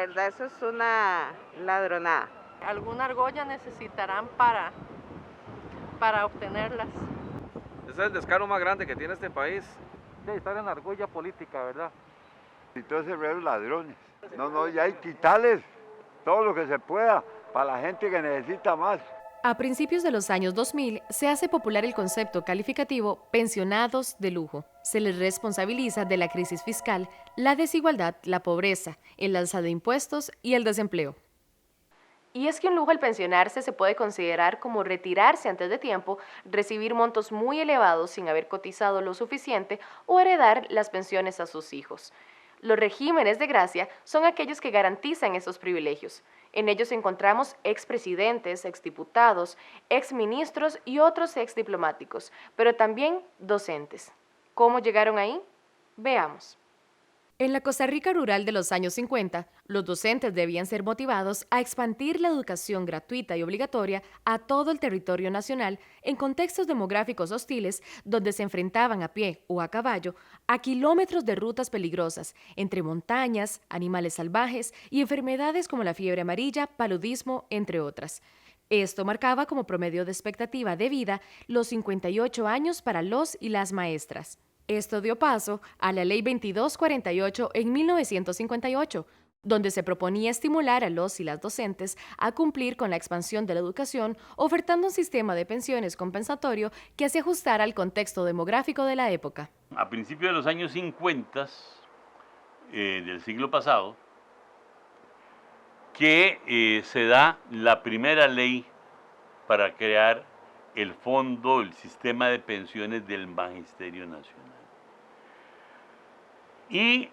verdad eso es una ladronada. ¿Alguna argolla necesitarán para obtenerlas? Ese es el descaro más grande que tiene este país. De estar en la argolla política, ¿verdad? Y todos esos reos ladrones. No, ya hay que quitarles todo lo que se pueda para la gente que necesita más. A principios de los años 2000 se hace popular el concepto calificativo pensionados de lujo. Se les responsabiliza de la crisis fiscal, la desigualdad, la pobreza, el alza de impuestos y el desempleo. Y es que un lujo al pensionarse se puede considerar como retirarse antes de tiempo, recibir montos muy elevados sin haber cotizado lo suficiente o heredar las pensiones a sus hijos. Los regímenes de gracia son aquellos que garantizan esos privilegios. En ellos encontramos expresidentes, exdiputados, exministros y otros exdiplomáticos, pero también docentes. ¿Cómo llegaron ahí? Veamos. En la Costa Rica rural de los años 50, los docentes debían ser motivados a expandir la educación gratuita y obligatoria a todo el territorio nacional en contextos demográficos hostiles donde se enfrentaban a pie o a caballo a kilómetros de rutas peligrosas entre montañas, animales salvajes y enfermedades como la fiebre amarilla, paludismo, entre otras. Esto marcaba como promedio de expectativa de vida los 58 años para los y las maestras. Esto dio paso a la Ley 2248 en 1958, donde se proponía estimular a los y las docentes a cumplir con la expansión de la educación, ofertando un sistema de pensiones compensatorio que se ajustara al contexto demográfico de la época. A principios de los años 50 del siglo pasado, que se da la primera ley para crear el fondo, el sistema de pensiones del Magisterio Nacional. Y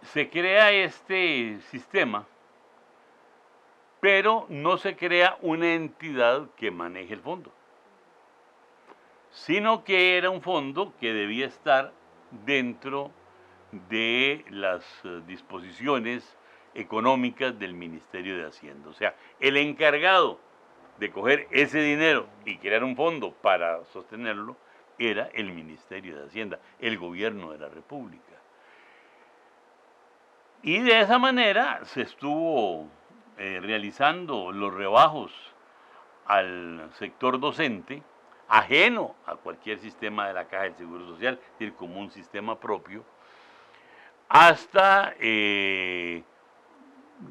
se crea este sistema, pero no se crea una entidad que maneje el fondo, sino que era un fondo que debía estar dentro de las disposiciones económicas del Ministerio de Hacienda. O sea, el encargado de coger ese dinero y crear un fondo para sostenerlo era el Ministerio de Hacienda, el gobierno de la República. Y de esa manera se estuvo realizando los rebajos al sector docente, ajeno a cualquier sistema de la Caja del Seguro Social, es decir, como un sistema propio, hasta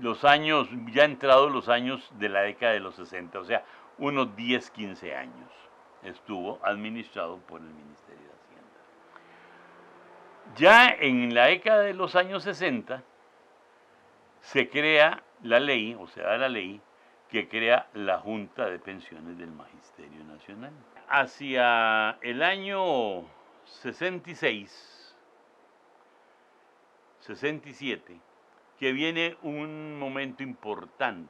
los años, ya entrados los años de la década de los 60, o sea, unos 10, 15 años estuvo administrado por el Ministerio de Hacienda. Ya en la década de los años 60 se crea la ley, o sea, la ley que crea la Junta de Pensiones del Magisterio Nacional. Hacia el año 66, 67, que viene un momento importante,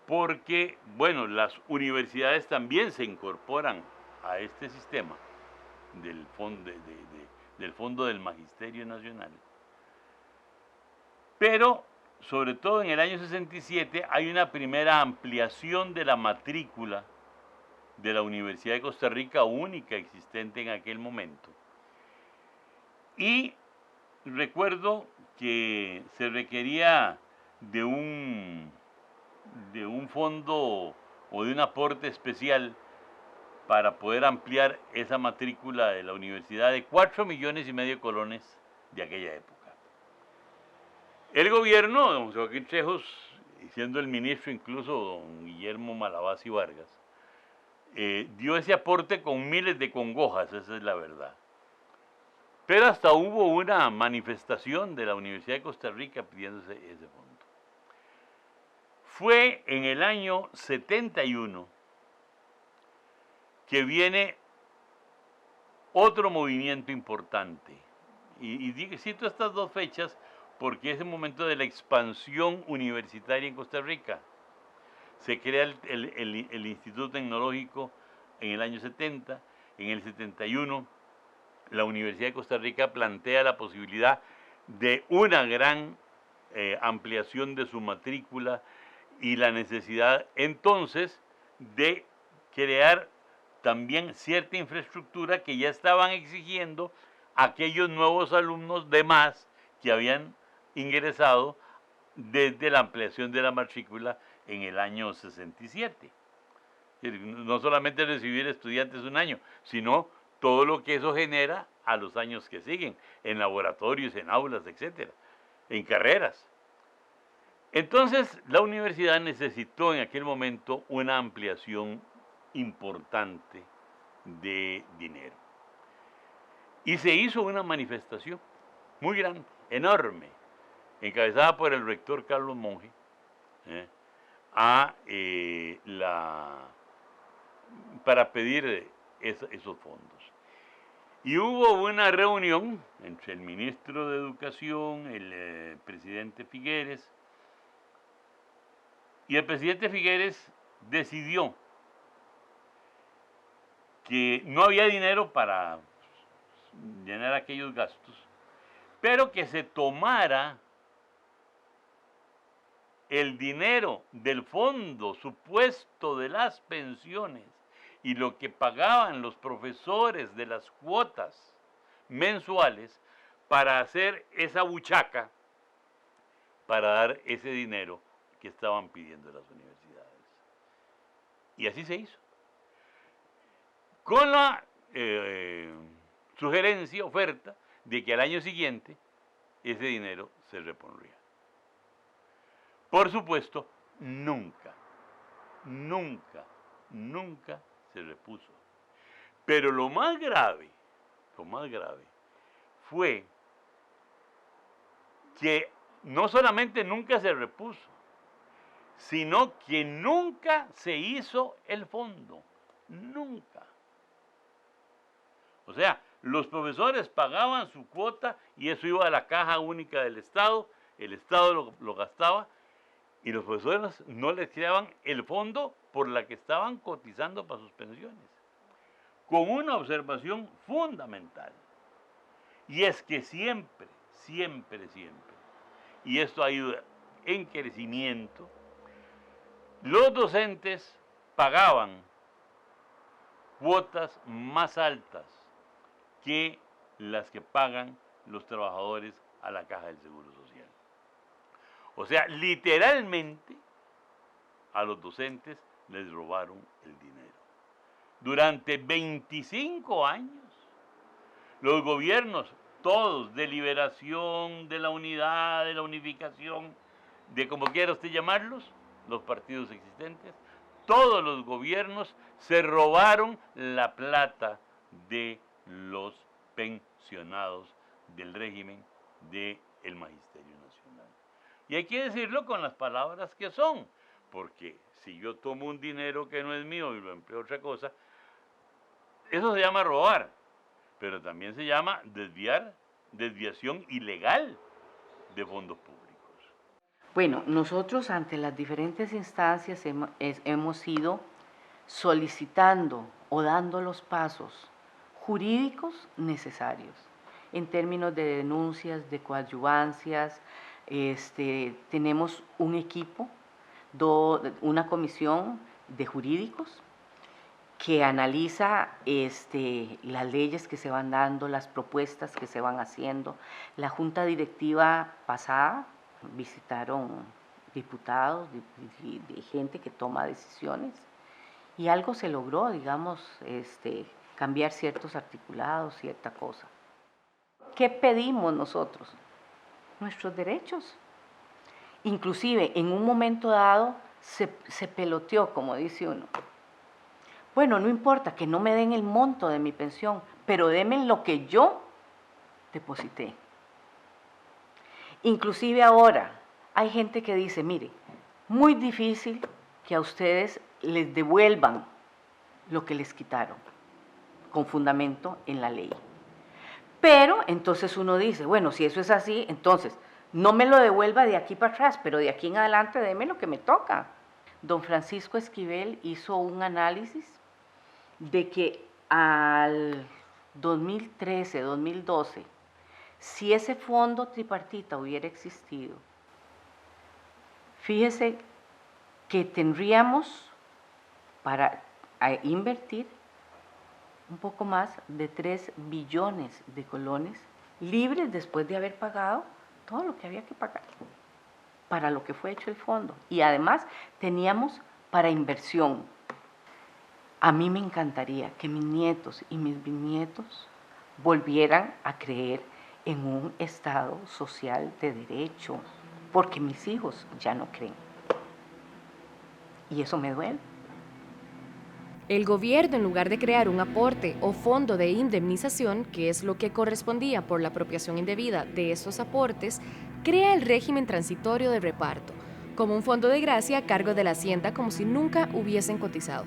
porque, bueno, las universidades también se incorporan a este sistema del fondo del Magisterio Nacional. Pero, sobre todo en el año 67, hay una primera ampliación de la matrícula de la Universidad de Costa Rica, única existente en aquel momento. Y recuerdo que se requería de un fondo o de un aporte especial para poder ampliar esa matrícula de la universidad de 4,5 millones de colones de aquella época. El gobierno, don Joaquín Trejos, siendo el ministro incluso don Guillermo Malabasi Vargas, dio ese aporte con miles de congojas, esa es la verdad. Pero hasta hubo una manifestación de la Universidad de Costa Rica pidiéndose ese fondo. Fue en el año 71 que viene otro movimiento importante. Y cito estas dos fechas porque es el momento de la expansión universitaria en Costa Rica. Se crea el Instituto Tecnológico en el año 70, en el 71 la Universidad de Costa Rica plantea la posibilidad de una gran ampliación de su matrícula y la necesidad entonces de crear también cierta infraestructura que ya estaban exigiendo aquellos nuevos alumnos de más que habían ingresado desde la ampliación de la matrícula en el año 67. No solamente recibir estudiantes un año, sino todo lo que eso genera a los años que siguen, en laboratorios, en aulas, etcétera, en carreras. Entonces, la universidad necesitó en aquel momento una ampliación importante de dinero. Y se hizo una manifestación muy grande, enorme, encabezada por el rector Carlos Monge, para pedir esos fondos. Y hubo una reunión entre el ministro de Educación, el presidente Figueres, y el presidente Figueres decidió que no había dinero para llenar aquellos gastos, pero que se tomara el dinero del fondo supuesto de las pensiones y lo que pagaban los profesores de las cuotas mensuales para hacer esa buchaca, para dar ese dinero que estaban pidiendo las universidades. Y así se hizo. Con la sugerencia, oferta, de que al año siguiente ese dinero se repondría. Por supuesto, nunca se repuso. Pero lo más grave fue que no solamente nunca se repuso, sino que nunca se hizo el fondo. Nunca. O sea, los profesores pagaban su cuota y eso iba a la caja única del Estado, el Estado lo gastaba y los profesores no les creaban el fondo por la que estaban cotizando para sus pensiones. Con una observación fundamental. Y es que siempre, y esto ha ido en crecimiento, los docentes pagaban cuotas más altas que las que pagan los trabajadores a la Caja del Seguro Social. O sea, literalmente a los docentes les robaron el dinero. Durante 25 años, los gobiernos, todos, de liberación, de la unidad, de la unificación, de como quiera usted llamarlos, los partidos existentes, todos los gobiernos se robaron la plata de los pensionados del régimen del Magisterio Nacional. Y hay que decirlo con las palabras que son, porque si yo tomo un dinero que no es mío y lo empleo otra cosa, eso se llama robar, pero también se llama desviación ilegal de fondos públicos. Bueno, nosotros ante las diferentes instancias hemos ido solicitando o dando los pasos jurídicos necesarios en términos de denuncias, de coadyuvancias. Tenemos un equipo, una comisión de jurídicos que analiza las leyes que se van dando, las propuestas que se van haciendo. La junta directiva pasada visitaron diputados, de gente que toma decisiones y algo se logró, digamos, cambiar ciertos articulados, cierta cosa. ¿Qué pedimos nosotros? Nuestros derechos. Inclusive en un momento dado se peloteó, como dice uno. Bueno, no importa que no me den el monto de mi pensión, pero denme lo que yo deposité. Inclusive ahora hay gente que dice, mire, muy difícil que a ustedes les devuelvan lo que les quitaron, con fundamento en la ley. Pero entonces uno dice, bueno, si eso es así, entonces no me lo devuelva de aquí para atrás, pero de aquí en adelante deme lo que me toca. Don Francisco Esquivel hizo un análisis de que al 2013, 2012, si ese fondo tripartita hubiera existido, fíjese que tendríamos para invertir un poco más de 3 billones de colones libres después de haber pagado todo lo que había que pagar para lo que fue hecho el fondo. Y además teníamos para inversión. A mí me encantaría que mis nietos y mis bisnietos volvieran a creer en un Estado social de derecho, porque mis hijos ya no creen. Y eso me duele. El gobierno, en lugar de crear un aporte o fondo de indemnización, que es lo que correspondía por la apropiación indebida de estos aportes, crea el régimen transitorio de reparto, como un fondo de gracia a cargo de la Hacienda como si nunca hubiesen cotizado,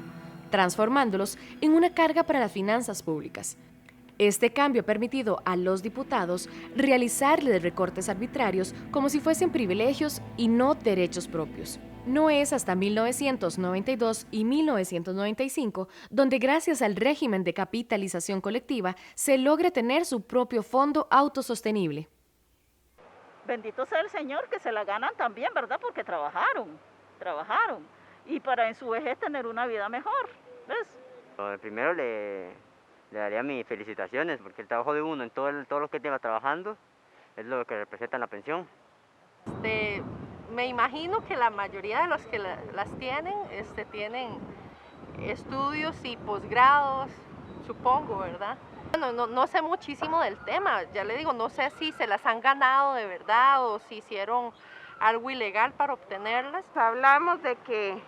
transformándolos en una carga para las finanzas públicas. Este cambio ha permitido a los diputados realizarles recortes arbitrarios como si fuesen privilegios y no derechos propios. No es hasta 1992 y 1995 donde, gracias al régimen de capitalización colectiva, se logra tener su propio fondo autosostenible. Bendito sea el Señor que se la ganan también, ¿verdad? Porque trabajaron. Y para en su vejez tener una vida mejor, ¿ves? Primero le daría mis felicitaciones, porque el trabajo de uno en todo lo que lleva trabajando es lo que representa en la pensión. Me imagino que la mayoría de los que las tienen, tienen estudios y posgrados, supongo, ¿verdad? Bueno, no sé muchísimo del tema, ya le digo, no sé si se las han ganado de verdad o si hicieron algo ilegal para obtenerlas. Hablamos de que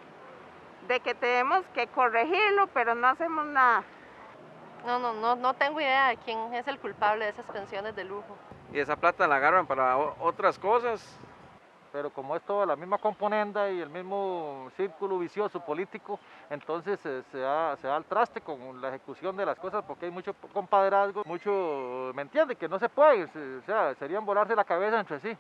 tenemos que corregirlo, pero no hacemos nada. No tengo idea de quién es el culpable de esas pensiones de lujo. Y esa plata la agarran para otras cosas. Pero como es toda la misma componenda y el mismo círculo vicioso político, entonces se da al traste con la ejecución de las cosas, porque hay mucho compadrazgo, mucho, ¿me entiende? Que no se puede, o sea, serían volarse la cabeza entre sí.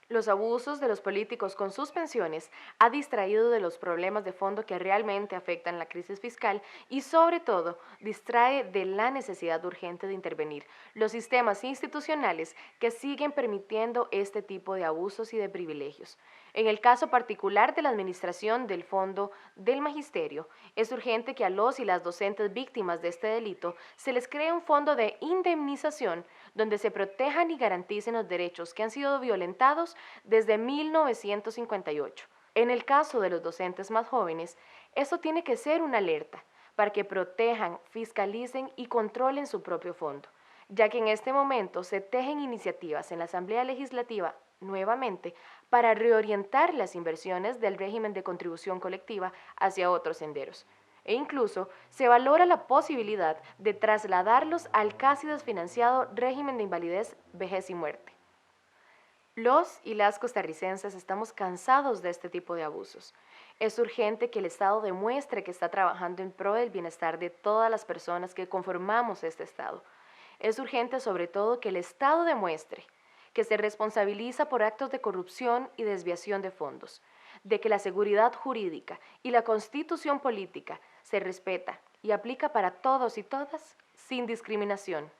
Los abusos de los políticos con sus pensiones ha distraído de los problemas de fondo que realmente afectan la crisis fiscal y, sobre todo, distrae de la necesidad urgente de intervenir los sistemas institucionales que siguen permitiendo este tipo de abusos y de privilegios. En el caso particular de la administración del Fondo del Magisterio, es urgente que a los y las docentes víctimas de este delito se les cree un fondo de indemnización donde se protejan y garanticen los derechos que han sido violentados desde 1958. En el caso de los docentes más jóvenes, esto tiene que ser una alerta para que protejan, fiscalicen y controlen su propio fondo, ya que en este momento se tejen iniciativas en la Asamblea Legislativa nuevamente para reorientar las inversiones del régimen de contribución colectiva hacia otros senderos. E incluso se valora la posibilidad de trasladarlos al casi desfinanciado régimen de invalidez, vejez y muerte. Los y las costarricenses estamos cansados de este tipo de abusos. Es urgente que el Estado demuestre que está trabajando en pro del bienestar de todas las personas que conformamos este Estado. Es urgente sobre todo que el Estado demuestre que se responsabiliza por actos de corrupción y desviación de fondos, de que la seguridad jurídica y la constitución política se respeta y aplica para todos y todas sin discriminación.